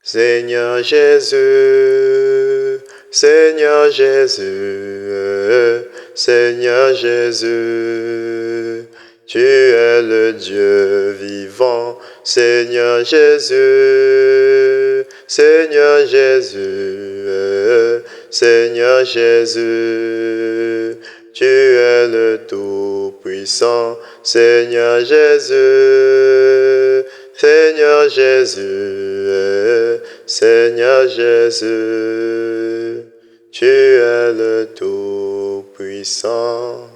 Seigneur Jésus, Seigneur Jésus, Seigneur Jésus, tu es le Dieu vivant, Seigneur Jésus, Seigneur Jésus, Seigneur Jésus, tu es le Tout-Puissant, Seigneur Jésus, Seigneur Jésus, Seigneur Jésus, tu es le Tout-Puissant.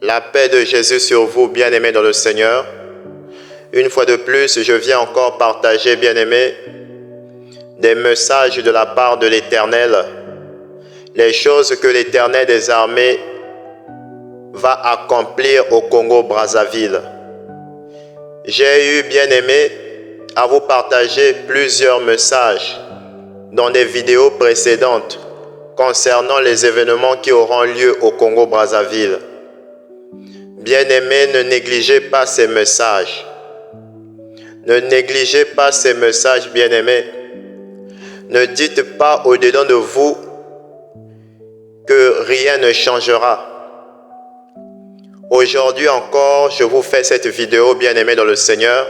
La paix de Jésus sur vous, bien-aimés dans le Seigneur. Une fois de plus, je viens encore partager, bien-aimés, des messages de la part de l'Éternel, les choses que l'Éternel des armées va accomplir au Congo-Brazzaville. J'ai eu, bien-aimé, à vous partager plusieurs messages dans des vidéos précédentes concernant les événements qui auront lieu au Congo-Brazzaville. Bien-aimé, ne négligez pas ces messages. Ne négligez pas ces messages, bien-aimés. Ne dites pas au-dedans de vous que rien ne changera. Aujourd'hui encore, je vous fais cette vidéo, bien-aimés dans le Seigneur,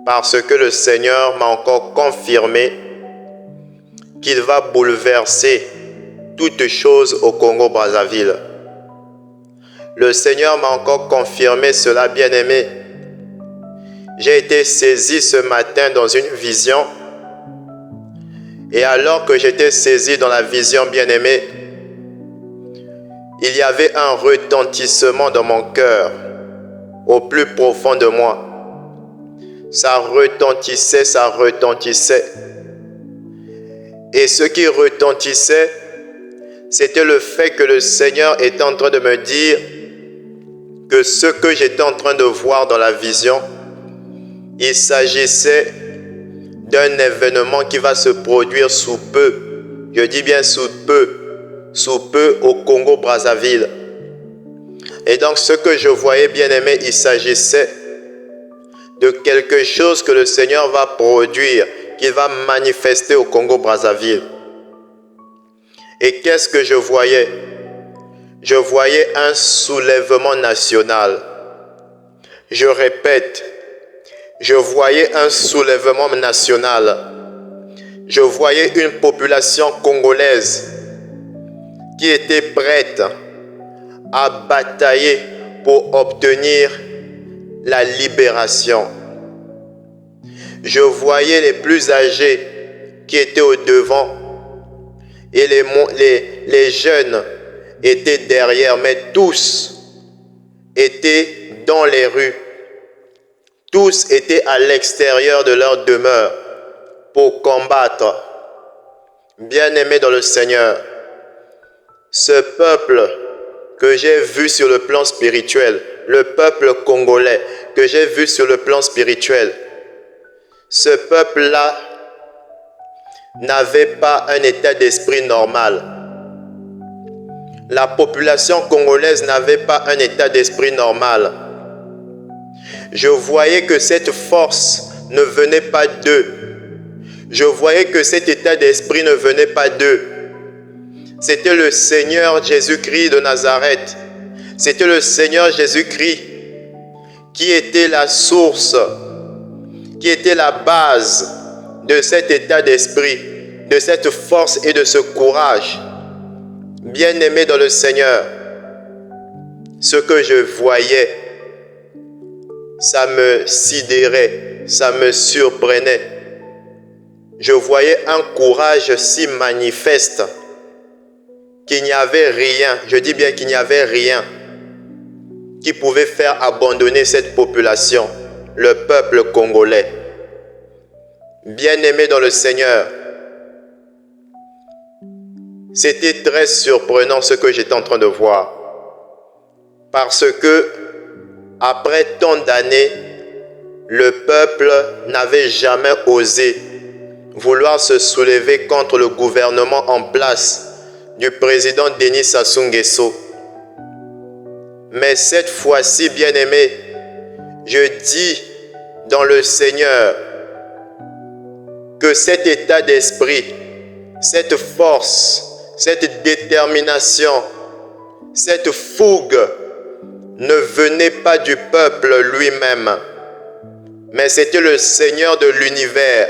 parce que le Seigneur m'a encore confirmé qu'il va bouleverser toutes choses au Congo-Brazzaville. Le Seigneur m'a encore confirmé cela, bien-aimé. J'ai été saisi ce matin dans une vision, et alors que j'étais saisi dans la vision, bien-aimé, il y avait un retentissement dans mon cœur, au plus profond de moi. Ça retentissait, ça retentissait. Et ce qui retentissait, c'était le fait que le Seigneur était en train de me dire que ce que j'étais en train de voir dans la vision, il s'agissait d'un événement qui va se produire sous peu. Je dis bien sous peu au Congo-Brazzaville. Et donc ce que je voyais, bien-aimé, il s'agissait de quelque chose que le Seigneur va produire, qu'il va manifester au Congo-Brazzaville. Et qu'est-ce que je voyais? Je voyais un soulèvement national. Je répète, je voyais un soulèvement national. Je voyais une population congolaise qui était prête à batailler pour obtenir la libération. Je voyais les plus âgés qui étaient au devant et les jeunes étaient derrière, mais tous étaient dans les rues. Tous étaient à l'extérieur de leur demeure pour combattre. Bien-aimés dans le Seigneur, ce peuple que j'ai vu sur le plan spirituel, le peuple congolais que j'ai vu sur le plan spirituel, ce peuple-là n'avait pas un état d'esprit normal. La population congolaise n'avait pas un état d'esprit normal. Je voyais que cette force ne venait pas d'eux. Je voyais que cet état d'esprit ne venait pas d'eux. C'était le Seigneur Jésus-Christ de Nazareth. C'était le Seigneur Jésus-Christ qui était la source, qui était la base de cet état d'esprit, de cette force et de ce courage. Bien-aimé dans le Seigneur, ce que je voyais, ça me sidérait, ça me surprenait. Je voyais un courage si manifeste qu'il n'y avait rien, je dis bien qu'il n'y avait rien qui pouvait faire abandonner cette population, le peuple congolais. Bien-aimé dans le Seigneur, c'était très surprenant ce que j'étais en train de voir. Parce que, après tant d'années, le peuple n'avait jamais osé vouloir se soulever contre le gouvernement en place du président Denis Sassou Nguesso. Mais cette fois-ci, bien-aimé, je dis dans le Seigneur que cet état d'esprit, cette force, cette détermination, cette fougue ne venait pas du peuple lui-même, mais c'était le Seigneur de l'univers,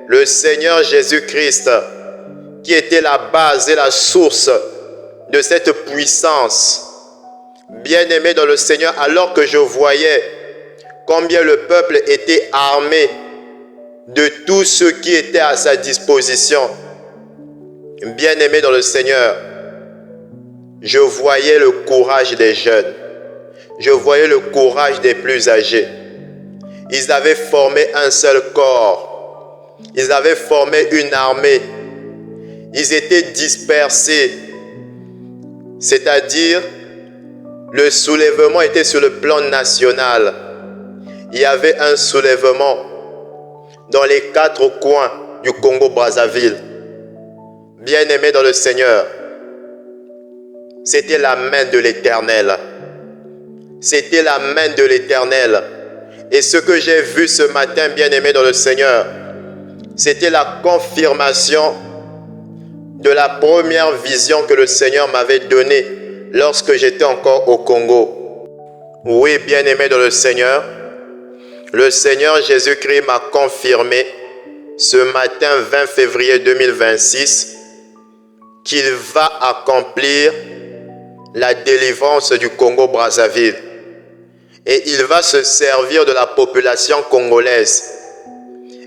le Seigneur Jésus-Christ, qui était la base et la source de cette puissance. Bien-aimé dans le Seigneur, alors que je voyais combien le peuple était armé de tout ce qui était à sa disposition, bien-aimé dans le Seigneur, je voyais le courage des jeunes, je voyais le courage des plus âgés. Ils avaient formé un seul corps, ils avaient formé une armée, ils étaient dispersés, c'est-à-dire le soulèvement était sur le plan national. Il y avait un soulèvement dans les 4 coins du Congo-Brazzaville. Bien-aimé dans le Seigneur, c'était la main de l'Éternel. C'était la main de l'Éternel. Et ce que j'ai vu ce matin, bien-aimé dans le Seigneur, c'était la confirmation de la première vision que le Seigneur m'avait donnée lorsque j'étais encore au Congo. Oui, bien-aimé dans le Seigneur Jésus-Christ m'a confirmé ce matin 20 février 2026 qu'il va accomplir la délivrance du Congo-Brazzaville. Et il va se servir de la population congolaise.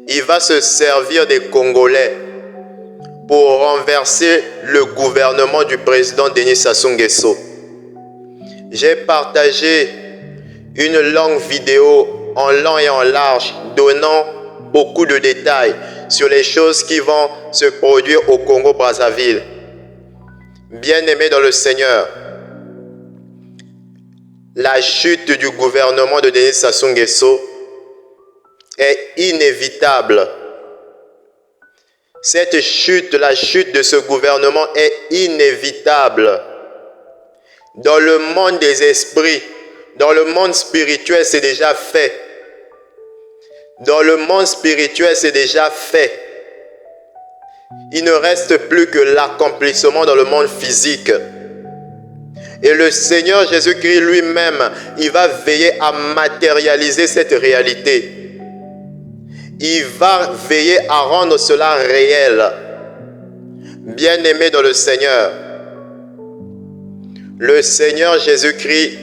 Il va se servir des Congolais pour renverser le gouvernement du président Denis Sassou Nguesso. J'ai partagé une longue vidéo en long et en large, donnant beaucoup de détails sur les choses qui vont se produire au Congo-Brazzaville. Bien-aimés dans le Seigneur, la chute du gouvernement de Denis Sassou Nguesso est inévitable. Cette chute, la chute de ce gouvernement est inévitable. Dans le monde des esprits, dans le monde spirituel, c'est déjà fait. Dans le monde spirituel, c'est déjà fait. Il ne reste plus que l'accomplissement dans le monde physique. Et le Seigneur Jésus-Christ lui-même, il va veiller à matérialiser cette réalité. Il va veiller à rendre cela réel. Bien-aimé dans le Seigneur, le Seigneur Jésus-Christ,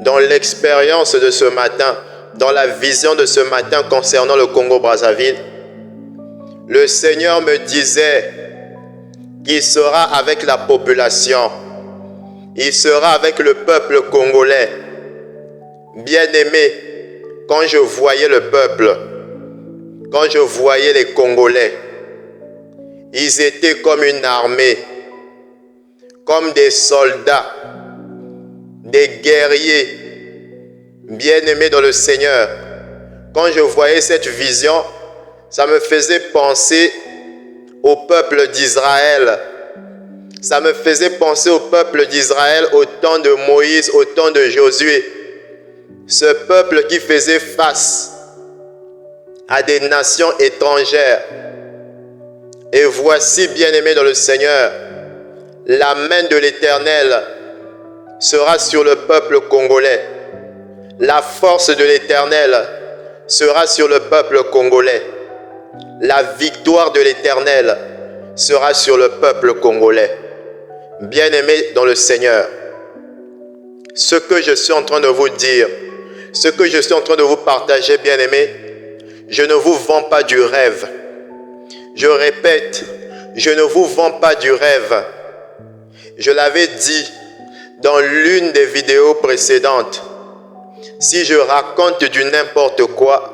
dans l'expérience de ce matin, dans la vision de ce matin concernant le Congo-Brazzaville, le Seigneur me disait qu'il sera avec la population. Il sera avec le peuple congolais. Bien-aimé, quand je voyais le peuple, quand je voyais les Congolais, ils étaient comme une armée, comme des soldats, des guerriers, bien-aimés dans le Seigneur. Quand je voyais cette vision, ça me faisait penser au peuple d'Israël. Ça me faisait penser au peuple d'Israël au temps de Moïse, au temps de Josué. Ce peuple qui faisait face à des nations étrangères. Et voici, bien-aimés dans le Seigneur, la main de l'Éternel sera sur le peuple congolais. La force de l'Éternel sera sur le peuple congolais. La victoire de l'Éternel sera sur le peuple congolais. Bien-aimés dans le Seigneur, ce que je suis en train de vous dire, ce que je suis en train de vous partager, bien-aimés, je ne vous vends pas du rêve. Je répète, je ne vous vends pas du rêve. Je l'avais dit dans l'une des vidéos précédentes. Si je raconte du n'importe quoi,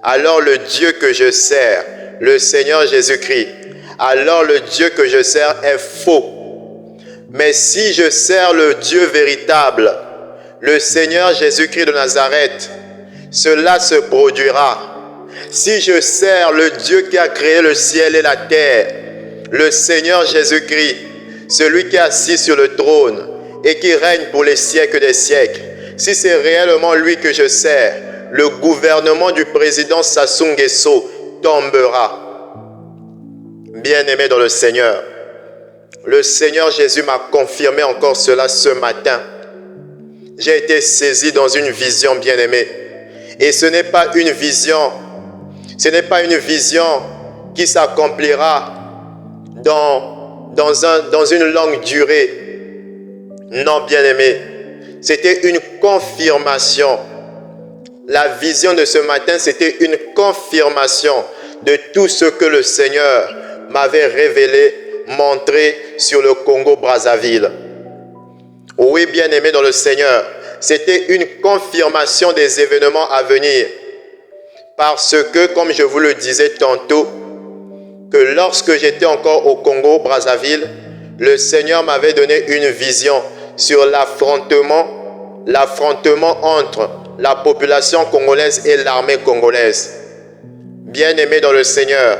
alors le Dieu que je sers, le Seigneur Jésus-Christ, alors le Dieu que je sers est faux. Mais si je sers le Dieu véritable, le Seigneur Jésus-Christ de Nazareth, cela se produira. Si je sers le Dieu qui a créé le ciel et la terre, le Seigneur Jésus-Christ, celui qui est assis sur le trône et qui règne pour les siècles des siècles, si c'est réellement lui que je sers, le gouvernement du président Sassou Nguesso tombera. Bien-aimé dans le Seigneur Jésus m'a confirmé encore cela ce matin. J'ai été saisi dans une vision, bien-aimé. Et ce n'est pas une vision qui s'accomplira dans une longue durée. Non, bien-aimé, c'était une confirmation. La vision de ce matin, c'était une confirmation de tout ce que le Seigneur m'avait révélé, montré sur le Congo-Brazzaville. Oui, bien-aimé dans le Seigneur, c'était une confirmation des événements à venir. Parce que, comme je vous le disais tantôt, que lorsque j'étais encore au Congo-Brazzaville, le Seigneur m'avait donné une vision sur l'affrontement entre la population congolaise et l'armée congolaise. Bien-aimé dans le Seigneur,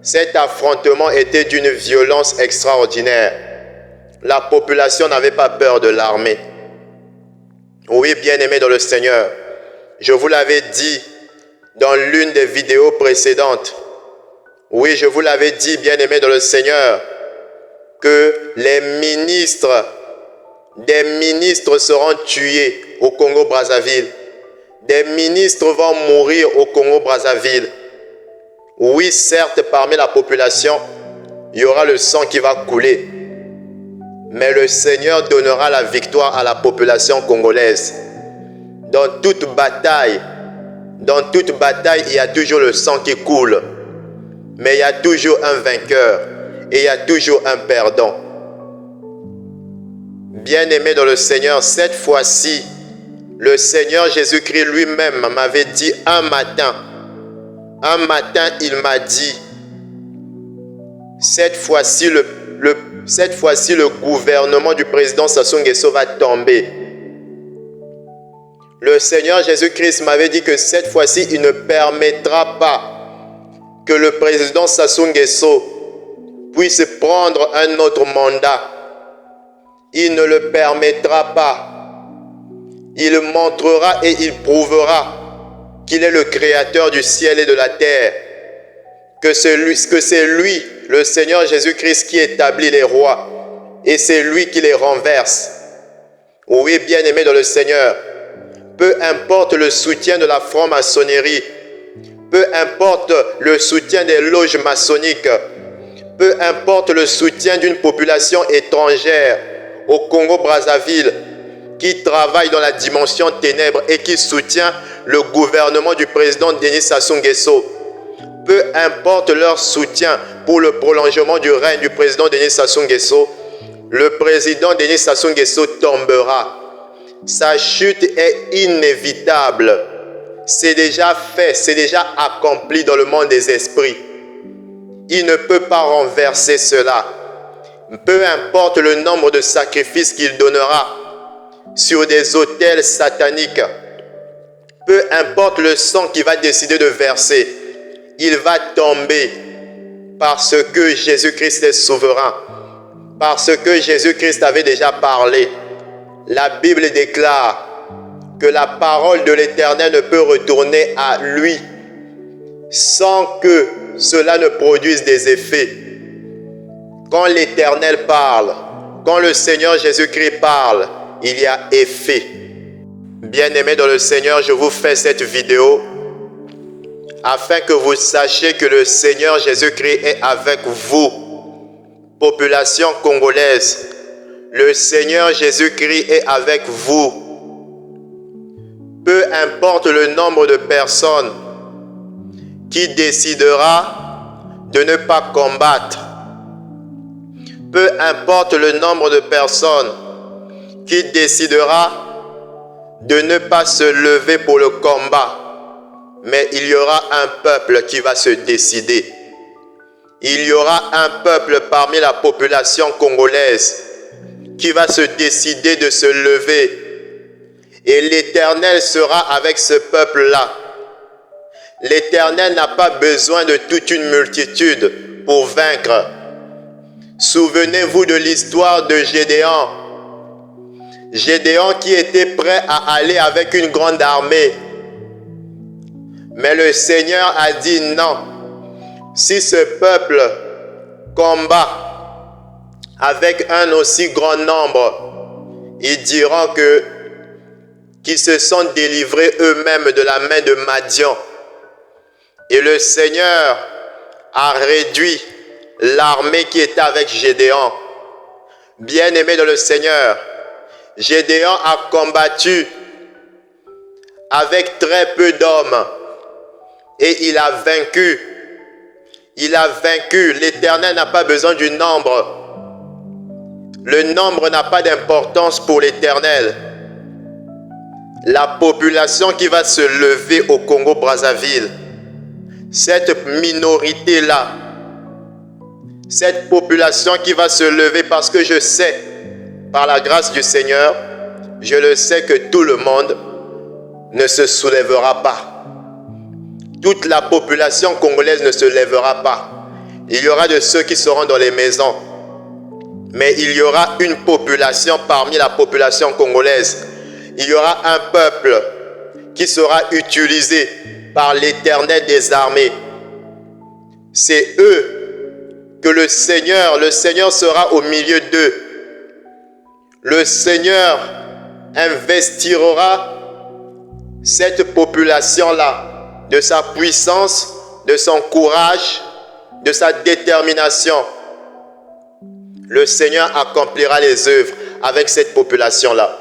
cet affrontement était d'une violence extraordinaire. La population n'avait pas peur de l'armée. Oui, bien-aimé dans le Seigneur, je vous l'avais dit dans l'une des vidéos précédentes. Oui, je vous l'avais dit, bien-aimé dans le Seigneur, que des ministres seront tués au Congo-Brazzaville. Des ministres vont mourir au Congo-Brazzaville. Oui, certes, parmi la population, il y aura le sang qui va couler. Mais le Seigneur donnera la victoire à la population congolaise. Dans toute bataille, il y a toujours le sang qui coule. Mais il y a toujours un vainqueur et il y a toujours un perdant. Bien-aimé dans le Seigneur, cette fois-ci, le Seigneur Jésus-Christ lui-même m'avait dit un matin, il m'a dit, cette fois-ci, le gouvernement du président Sassou Nguesso va tomber. Le Seigneur Jésus-Christ m'avait dit que cette fois-ci, il ne permettra pas que le président Sassou Nguesso puisse prendre un autre mandat. Il ne le permettra pas. Il montrera et il prouvera qu'il est le créateur du ciel et de la terre. Que c'est lui, le Seigneur Jésus-Christ, qui établit les rois. Et c'est lui qui les renverse. Oui, bien-aimé dans le Seigneur, peu importe le soutien de la franc-maçonnerie, peu importe le soutien des loges maçonniques, peu importe le soutien d'une population étrangère au Congo-Brazzaville qui travaille dans la dimension ténèbres et qui soutient le gouvernement du président Denis Sassou Nguesso, peu importe leur soutien pour le prolongement du règne du président Denis Sassou Nguesso, le président Denis Sassou Nguesso tombera. Sa chute est inévitable. C'est déjà fait, c'est déjà accompli dans le monde des esprits. Il ne peut pas renverser cela. Peu importe le nombre de sacrifices qu'il donnera sur des autels sataniques, peu importe le sang qu'il va décider de verser, il va tomber parce que Jésus-Christ est souverain, parce que Jésus-Christ avait déjà parlé. La Bible déclare que la parole de l'Éternel ne peut retourner à lui sans que cela ne produise des effets. Quand l'Éternel parle, quand le Seigneur Jésus-Christ parle, il y a effet. Bien-aimés dans le Seigneur, je vous fais cette vidéo afin que vous sachiez que le Seigneur Jésus-Christ est avec vous, population congolaise. Le Seigneur Jésus-Christ est avec vous. Peu importe le nombre de personnes qui décidera de ne pas combattre. Peu importe le nombre de personnes qui décidera de ne pas se lever pour le combat. Mais il y aura un peuple qui va se décider. Il y aura un peuple parmi la population congolaise qui va se décider de se lever. Et l'Éternel sera avec ce peuple-là. L'Éternel n'a pas besoin de toute une multitude pour vaincre. Souvenez-vous de l'histoire de Gédéon. Gédéon qui était prêt à aller avec une grande armée. Mais le Seigneur a dit non. si ce peuple combat avec un aussi grand nombre, ils diront qu'ils se sont délivrés eux-mêmes de la main de Madian. Et le Seigneur a réduit l'armée qui était avec Gédéon. Bien-aimé dans le Seigneur, Gédéon a combattu avec très peu d'hommes et il a vaincu. Il a vaincu. L'Éternel n'a pas besoin du nombre. Le nombre n'a pas d'importance pour l'Éternel. La population qui va se lever au Congo-Brazzaville, cette minorité-là, cette population qui va se lever, parce que je sais, par la grâce du Seigneur, je le sais que tout le monde ne se soulèvera pas. Toute la population congolaise ne se lèvera pas. Il y aura de ceux qui seront dans les maisons. Mais il y aura une population parmi la population congolaise. Il y aura un peuple qui sera utilisé par l'Éternel des armées. C'est eux que le Seigneur sera au milieu d'eux. Le Seigneur investira cette population-là de sa puissance, de son courage, de sa détermination. Le Seigneur accomplira les œuvres avec cette population-là.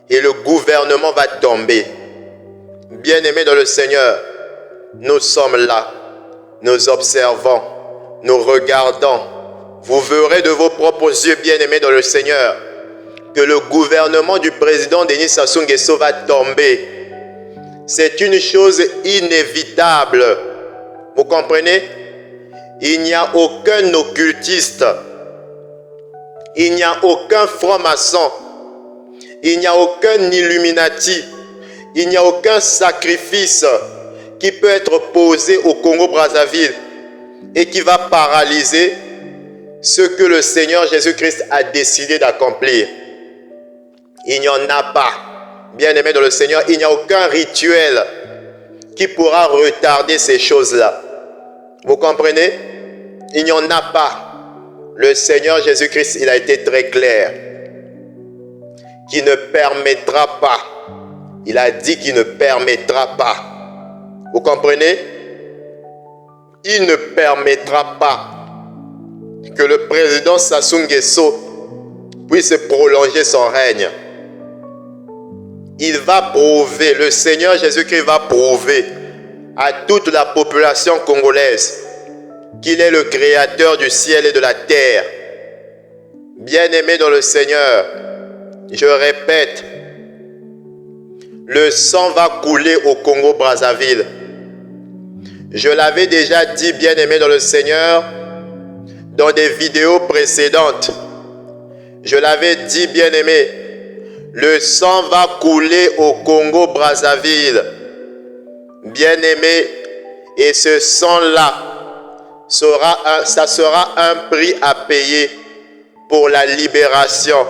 Et le gouvernement va tomber. Bien-aimés dans le Seigneur, nous sommes là, nous observons, nous regardons. Vous verrez de vos propres yeux, bien-aimés dans le Seigneur, que le gouvernement du président Denis Sassou Nguesso va tomber. C'est une chose inévitable. Vous comprenez? Il n'y a aucun occultiste. Il n'y a aucun franc-maçon. Il n'y a aucun Illuminati. Il n'y a aucun sacrifice qui peut être posé au Congo-Brazzaville et qui va paralyser ce que le Seigneur Jésus-Christ a décidé d'accomplir. Il n'y en a pas. Bien-aimés dans le Seigneur, il n'y a aucun rituel qui pourra retarder ces choses-là. Vous comprenez? Il n'y en a pas. Le Seigneur Jésus-Christ, il a été très clair. Qui ne permettra pas. Il a dit qu'il ne permettra pas. Vous comprenez? Il ne permettra pas que le président Sassou Nguesso puisse prolonger son règne. Il va prouver, le Seigneur Jésus-Christ va prouver à toute la population congolaise qu'il est le créateur du ciel et de la terre. Bien-aimés dans le Seigneur, je répète, le sang va couler au Congo-Brazzaville. Je l'avais déjà dit, bien-aimés dans le Seigneur, dans des vidéos précédentes. Je l'avais dit, bien-aimés, le sang va couler au Congo-Brazzaville. Bien-aimés, et ce sang-là, ça sera un prix à payer pour la libération.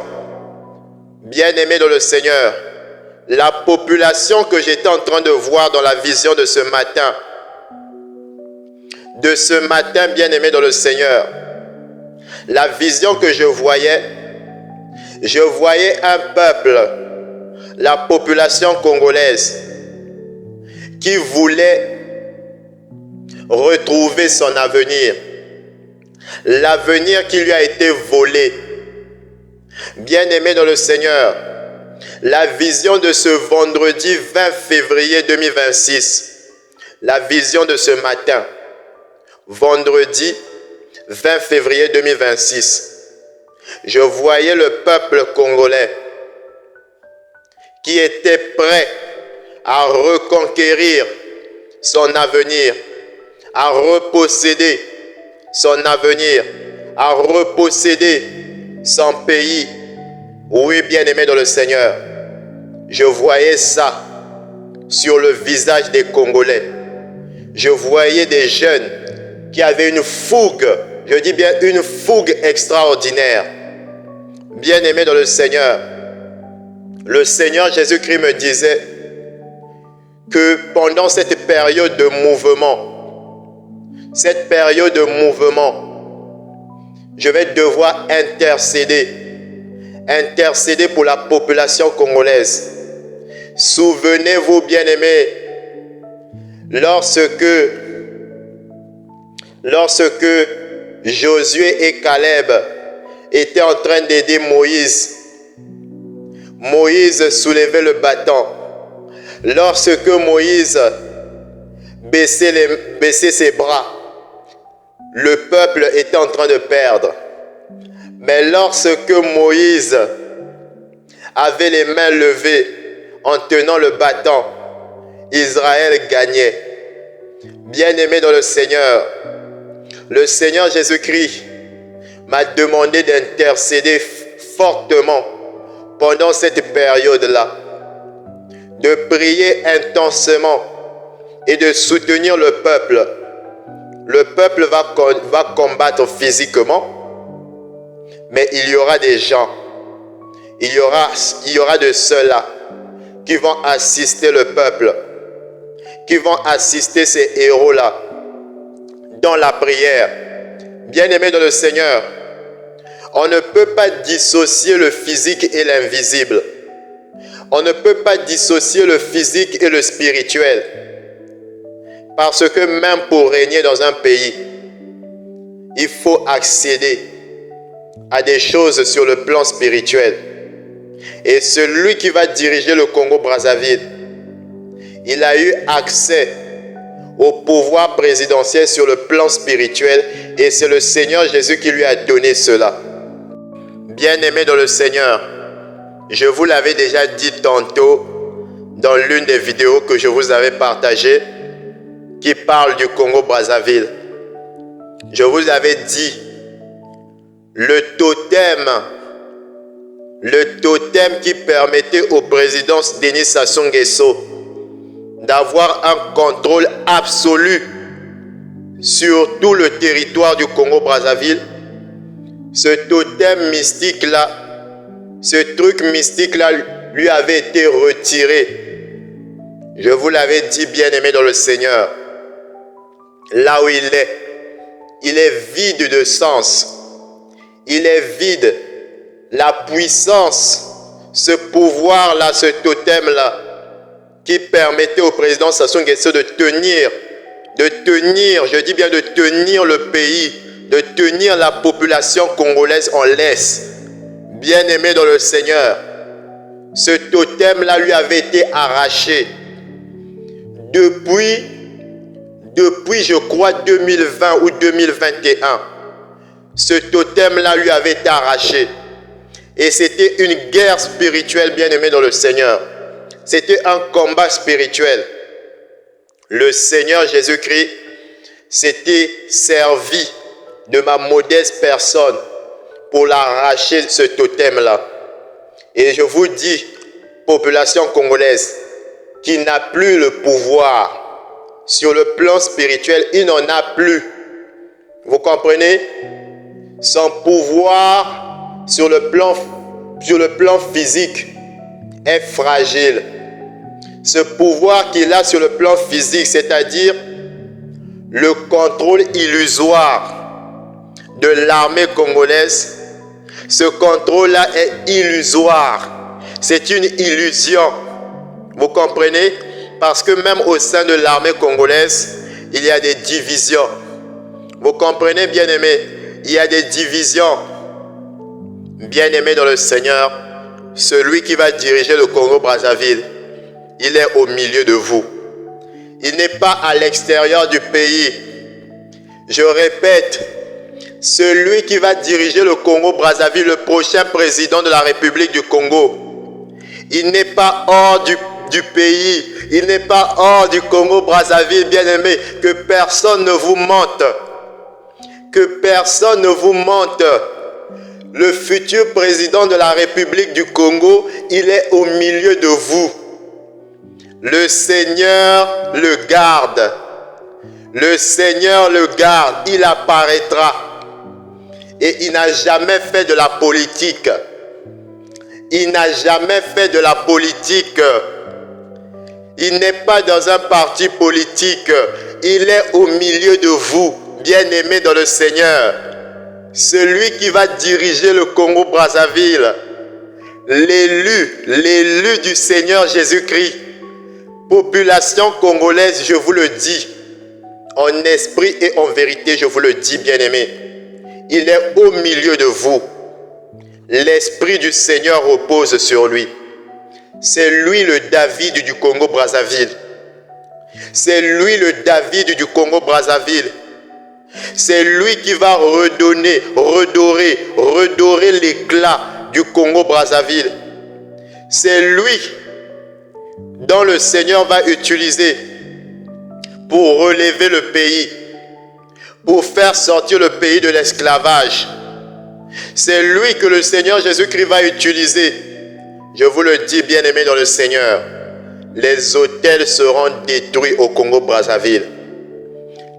Bien-aimés dans le Seigneur, la population que j'étais en train de voir dans la vision de ce matin, bien-aimés dans le Seigneur, la vision que je voyais un peuple, la population congolaise, qui voulait retrouver son avenir. L'avenir qui lui a été volé. Bien-aimé dans le Seigneur, la vision de ce vendredi 20 février 2026, la vision de ce matin, vendredi 20 février 2026, je voyais le peuple congolais qui était prêt à reconquérir son avenir, à reposséder son avenir, à reposséder son pays. Oui, bien-aimé dans le Seigneur, je voyais ça sur le visage des Congolais. Je voyais des jeunes qui avaient une fougue, je dis bien une fougue extraordinaire. Bien-aimé dans le Seigneur Jésus-Christ me disait que pendant cette période de mouvement, cette période de mouvement, je vais devoir intercéder pour la population congolaise. Souvenez-vous, bien-aimés, lorsque Josué et Caleb étaient en train d'aider Moïse, Moïse soulevait le bâton. Lorsque Moïse baissait ses bras, le peuple était en train de perdre. Mais lorsque Moïse avait les mains levées en tenant le bâton, Israël gagnait. Bien-aimé dans le Seigneur Jésus-Christ m'a demandé d'intercéder fortement pendant cette période-là, de prier intensément et de soutenir le peuple. Le peuple va combattre physiquement, mais il y aura des gens, il y aura de ceux-là qui vont assister le peuple, qui vont assister ces héros-là dans la prière. Bien-aimés dans le Seigneur, on ne peut pas dissocier le physique et l'invisible. On ne peut pas dissocier le physique et le spirituel. Parce que même pour régner dans un pays, il faut accéder à des choses sur le plan spirituel. Et celui qui va diriger le Congo-Brazzaville, il a eu accès au pouvoir présidentiel sur le plan spirituel et c'est le Seigneur Jésus qui lui a donné cela. Bien-aimés dans le Seigneur, je vous l'avais déjà dit tantôt dans l'une des vidéos que je vous avais partagées qui parle du Congo-Brazzaville. Je vous avais dit, le totem qui permettait au président Denis Sassou Nguesso d'avoir un contrôle absolu sur tout le territoire du Congo-Brazzaville, ce totem mystique-là, ce truc mystique-là lui avait été retiré. Je vous l'avais dit, bien-aimé dans le Seigneur, là où il est vide de sens, il est vide. La puissance, ce pouvoir-là, ce totem-là, qui permettait au président Sassou Nguesso de tenir, je dis bien de tenir le pays, de tenir la population congolaise en laisse. Bien-aimé dans le Seigneur, ce totem-là lui avait été arraché. Depuis je crois 2020 ou 2021, ce totem-là lui avait été arraché. Et c'était une guerre spirituelle, bien-aimé dans le Seigneur. C'était un combat spirituel. Le Seigneur Jésus-Christ s'était servi de ma modeste personne pour l'arracher, ce totem-là. Et je vous dis, population congolaise, qui n'a plus le pouvoir sur le plan spirituel, il n'en a plus. Vous comprenez? Son pouvoir sur le plan physique est fragile. Ce pouvoir qu'il a sur le plan physique, c'est-à-dire le contrôle illusoire de l'armée congolaise, ce contrôle-là est illusoire. C'est une illusion. Vous comprenez? Parce que même au sein de l'armée congolaise, il y a des divisions. Vous comprenez, bien-aimés? Il y a des divisions. Bien-aimé dans le Seigneur, celui qui va diriger le Congo-Brazzaville, il est au milieu de vous. Il n'est pas à l'extérieur du pays. Je répète, celui qui va diriger le Congo-Brazzaville, le prochain président de la République du Congo, il n'est pas hors du pays. Il n'est pas hors du Congo-Brazzaville, bien-aimé. Que personne ne vous mente. Que personne ne vous mente. Le futur président de la République du Congo, il est au milieu de vous. Le Seigneur le garde. Le Seigneur le garde. Il apparaîtra. Et il n'a jamais fait de la politique. Il n'a jamais fait de la politique. Il n'est pas dans un parti politique. Il est au milieu de vous. bien-aimé dans le Seigneur, celui qui va diriger le Congo-Brazzaville, l'élu du Seigneur Jésus-Christ, population congolaise, je vous le dis, en esprit et en vérité, je vous le dis, bien-aimé, il est au milieu de vous. L'Esprit du Seigneur repose sur lui. C'est lui le David du Congo-Brazzaville. C'est lui le David du Congo-Brazzaville. C'est lui qui va redorer l'éclat du Congo-Brazzaville. C'est lui dont le Seigneur va utiliser pour relever le pays, pour faire sortir le pays de l'esclavage. C'est lui que le Seigneur Jésus-Christ va utiliser. Je vous le dis, bien-aimés dans le Seigneur, les hôtels seront détruits au Congo-Brazzaville.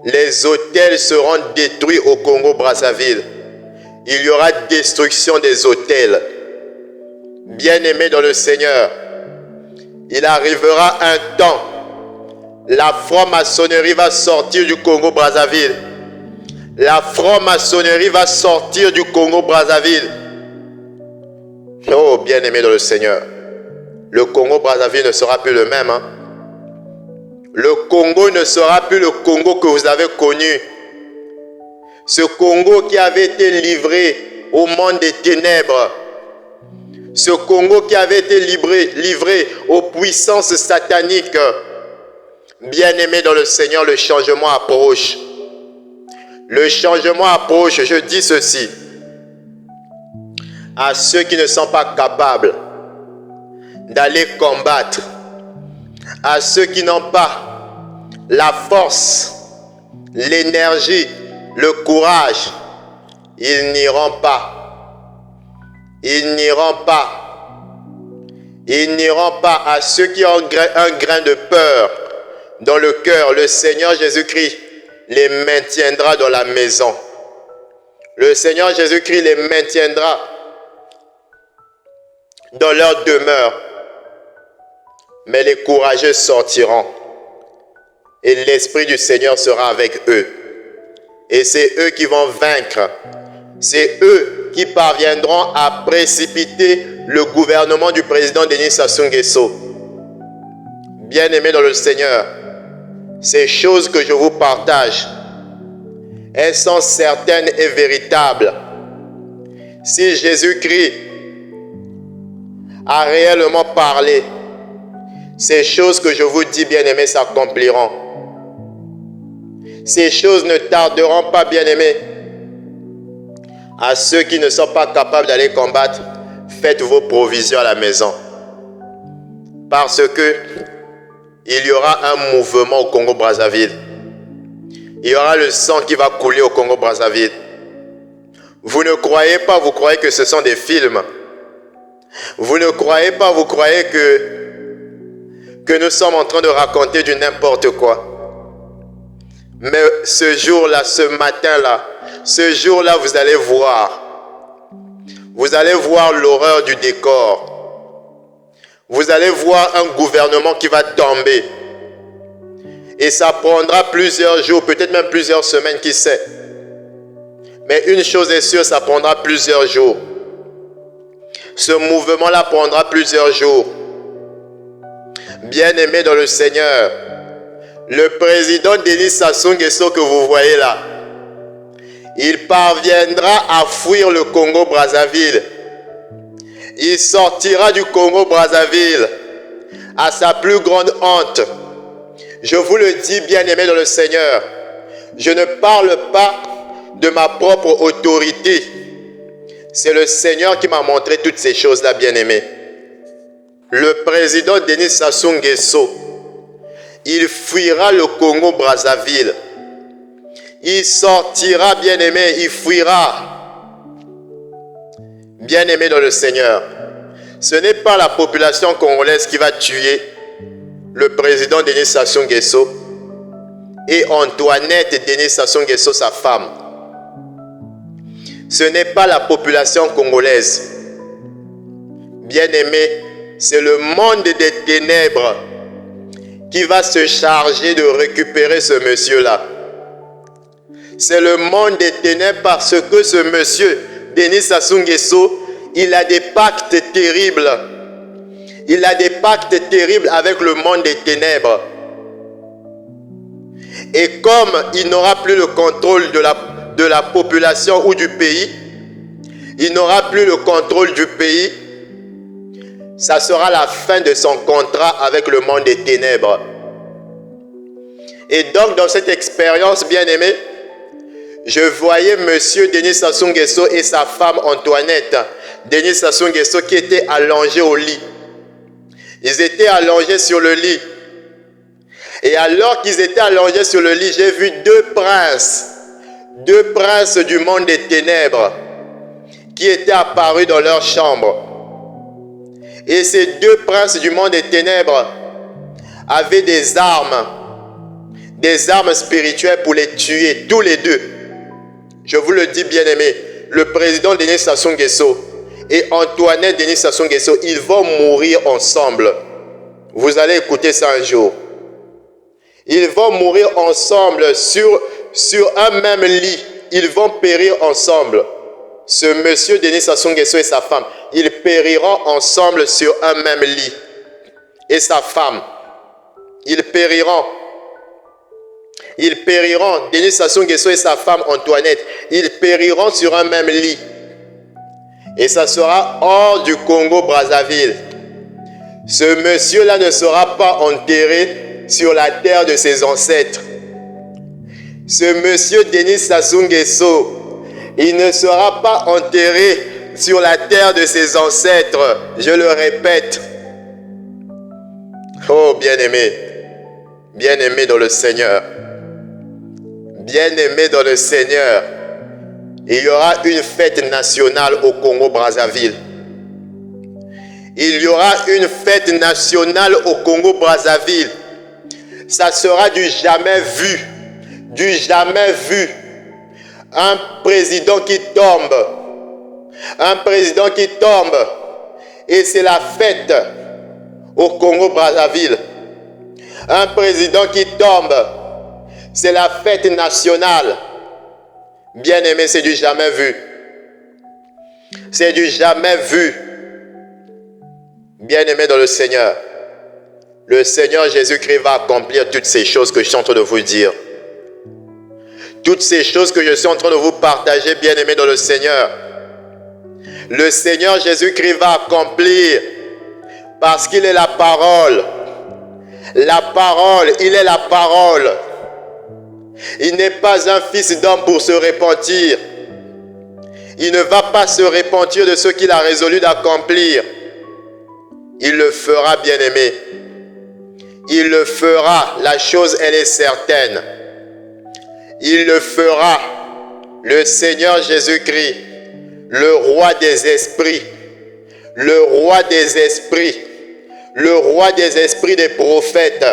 Les hôtels seront détruits au Congo-Brazzaville. Il y aura destruction des hôtels. Bien-aimés dans le Seigneur, il arrivera un temps, la franc-maçonnerie va sortir du Congo-Brazzaville. La franc-maçonnerie va sortir du Congo-Brazzaville. Oh, bien-aimé dans le Seigneur, le Congo-Brazzaville ne sera plus le même. Le Congo ne sera plus le Congo que vous avez connu. Ce Congo qui avait été livré au monde des ténèbres. Ce Congo qui avait été livré aux puissances sataniques. Bien-aimé dans le Seigneur, le changement approche. Le changement approche, je dis ceci. À ceux qui ne sont pas capables d'aller combattre, à ceux qui n'ont pas la force, l'énergie, le courage, ils n'iront pas. Ils n'iront pas. Ils n'iront pas. À ceux qui ont un grain de peur dans le cœur, le Seigneur Jésus-Christ les maintiendra dans la maison. Le Seigneur Jésus-Christ les maintiendra dans leur demeure. Mais les courageux sortiront. Et l'Esprit du Seigneur sera avec eux. Et c'est eux qui vont vaincre. C'est eux qui parviendront à précipiter le gouvernement du président Denis Sassou Nguesso. Bien-aimés dans le Seigneur, ces choses que je vous partage, elles sont certaines et véritables. Si Jésus-Christ a réellement parlé, ces choses que je vous dis, bien-aimés, s'accompliront. Ces choses ne tarderont pas, bien-aimés. À ceux qui ne sont pas capables d'aller combattre, faites vos provisions à la maison. Parce que il y aura un mouvement au Congo-Brazzaville. Il y aura le sang qui va couler au Congo-Brazzaville. Vous ne croyez pas, vous croyez que ce sont des films. Vous ne croyez pas, vous croyez que nous sommes en train de raconter du n'importe quoi. Mais ce jour-là, ce matin-là, ce jour-là, vous allez voir. Vous allez voir l'horreur du décor. Vous allez voir un gouvernement qui va tomber. Et ça prendra plusieurs jours, peut-être même plusieurs semaines, qui sait. Mais une chose est sûre, ça prendra plusieurs jours. Ce mouvement-là prendra plusieurs jours. Bien-aimé dans le Seigneur, le président Denis Sassou Nguesso que vous voyez là, il parviendra à fuir le Congo-Brazzaville. Il sortira du Congo-Brazzaville à sa plus grande honte. Je vous le dis, bien-aimé dans le Seigneur, je ne parle pas de ma propre autorité. C'est le Seigneur qui m'a montré toutes ces choses-là, bien-aimé. Le président Denis Sassou Nguesso, il fuira le Congo-Brazzaville. Il sortira, bien-aimé, il fuira. Bien-aimé dans le Seigneur, ce n'est pas la population congolaise qui va tuer le président Denis Sassou Nguesso et Antoinette Denis Sassou Nguesso, sa femme. Ce n'est pas la population congolaise. Bien-aimé, c'est le monde des ténèbres qui va se charger de récupérer ce monsieur-là. C'est le monde des ténèbres parce que ce monsieur, Denis Sassou Nguesso, il a des pactes terribles. Il a des pactes terribles avec le monde des ténèbres. Et comme il n'aura plus le contrôle de la population ou du pays, il n'aura plus le contrôle du pays, ça sera la fin de son contrat avec le monde des ténèbres. Et donc, dans cette expérience, bien-aimé, je voyais monsieur Denis Sassou Nguesso et sa femme Antoinette, Denis Sassou Nguesso, qui étaient allongés au lit. Ils étaient allongés sur le lit. Et alors qu'ils étaient allongés sur le lit, j'ai vu deux princes du monde des ténèbres, qui étaient apparus dans leur chambre. Et ces deux princes du monde des ténèbres avaient des armes spirituelles pour les tuer, tous les deux. Je vous le dis, bien-aimé, le président Denis Sassou Nguesso et Antoinette Denis Sassou Nguesso, ils vont mourir ensemble. Vous allez écouter ça un jour. Ils vont mourir ensemble sur un même lit. Ils vont périr ensemble. Ce monsieur Denis Sassou Nguesso et sa femme, ils périront ensemble sur un même lit. Et sa femme, ils périront. Denis Sassou Nguesso et sa femme Antoinette, ils périront sur un même lit. Et ça sera hors du Congo-Brazzaville. Ce monsieur-là ne sera pas enterré sur la terre de ses ancêtres. Ce monsieur Denis Sassou Nguesso, il ne sera pas enterré sur la terre de ses ancêtres. Je le répète. Oh, bien-aimé dans le Seigneur. Bien-aimé dans le Seigneur. Il y aura une fête nationale au Congo-Brazzaville. Il y aura une fête nationale au Congo-Brazzaville. Ça sera du jamais vu. Du jamais vu. Un président qui tombe. Un président qui tombe. Et c'est la fête au Congo-Brazzaville. Un président qui tombe. C'est la fête nationale. Bien-aimé, c'est du jamais vu. C'est du jamais vu. Bien-aimé dans le Seigneur. Le Seigneur Jésus-Christ va accomplir toutes ces choses que je suis en train de vous dire. Toutes ces choses que je suis en train de vous partager, bien-aimé dans le Seigneur. Le Seigneur Jésus-Christ va accomplir parce qu'il est la parole. La parole, il est la parole. Il n'est pas un fils d'homme pour se repentir. Il ne va pas se repentir de ce qu'il a résolu d'accomplir. Il le fera, bien-aimé. Il le fera. La chose, elle est certaine. Il le fera. Le Seigneur Jésus-Christ, le roi des esprits, le roi des esprits, le roi des esprits des prophètes,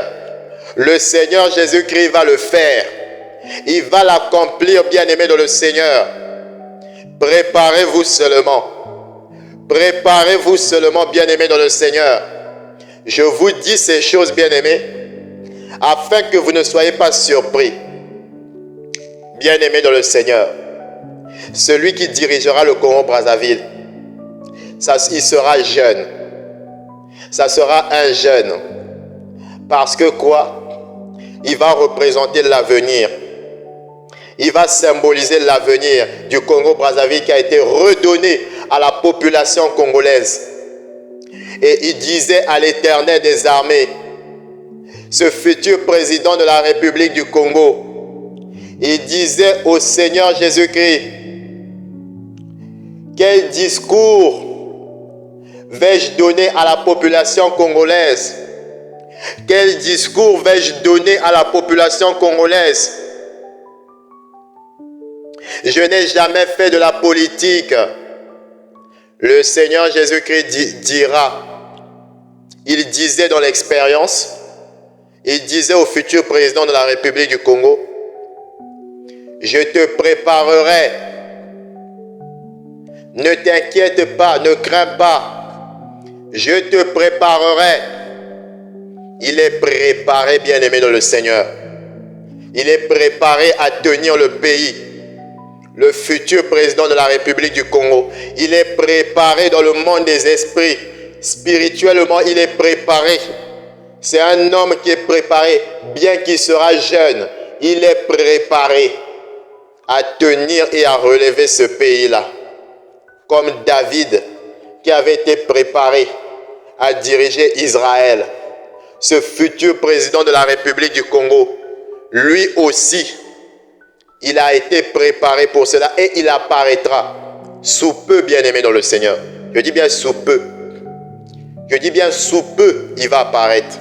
le Seigneur Jésus-Christ va le faire. Il va l'accomplir, bien-aimé dans le Seigneur. Préparez-vous seulement. Préparez-vous seulement, bien-aimé dans le Seigneur. Je vous dis ces choses, bien-aimés, afin que vous ne soyez pas surpris. Bien-aimé dans le Seigneur. Celui qui dirigera le Congo-Brazzaville, il sera jeune. Ça sera un jeune. Parce que quoi? Il va représenter l'avenir. Il va symboliser l'avenir du Congo-Brazzaville qui a été redonné à la population congolaise. Et il disait à l'Éternel des armées, ce futur président de la République du Congo, il disait au Seigneur Jésus-Christ, quel discours vais-je donner à la population congolaise? Quel discours vais-je donner à la population congolaise? Je n'ai jamais fait de la politique. Le Seigneur Jésus-Christ dira, il disait dans l'expérience, il disait au futur président de la République du Congo, je te préparerai. Ne t'inquiète pas, ne crains pas. Je te préparerai. Il est préparé, bien-aimé dans le Seigneur. Il est préparé à tenir le pays. Le futur président de la République du Congo, il est préparé dans le monde des esprits. Spirituellement, il est préparé. C'est un homme qui est préparé, bien qu'il sera jeune. Il est préparé à tenir et à relever ce pays-là. Comme David, qui avait été préparé à diriger Israël. Ce futur président de la République du Congo, lui aussi, il a été préparé pour cela et il apparaîtra sous peu, bien-aimé dans le Seigneur. Je dis bien sous peu. Je dis bien sous peu, il va apparaître.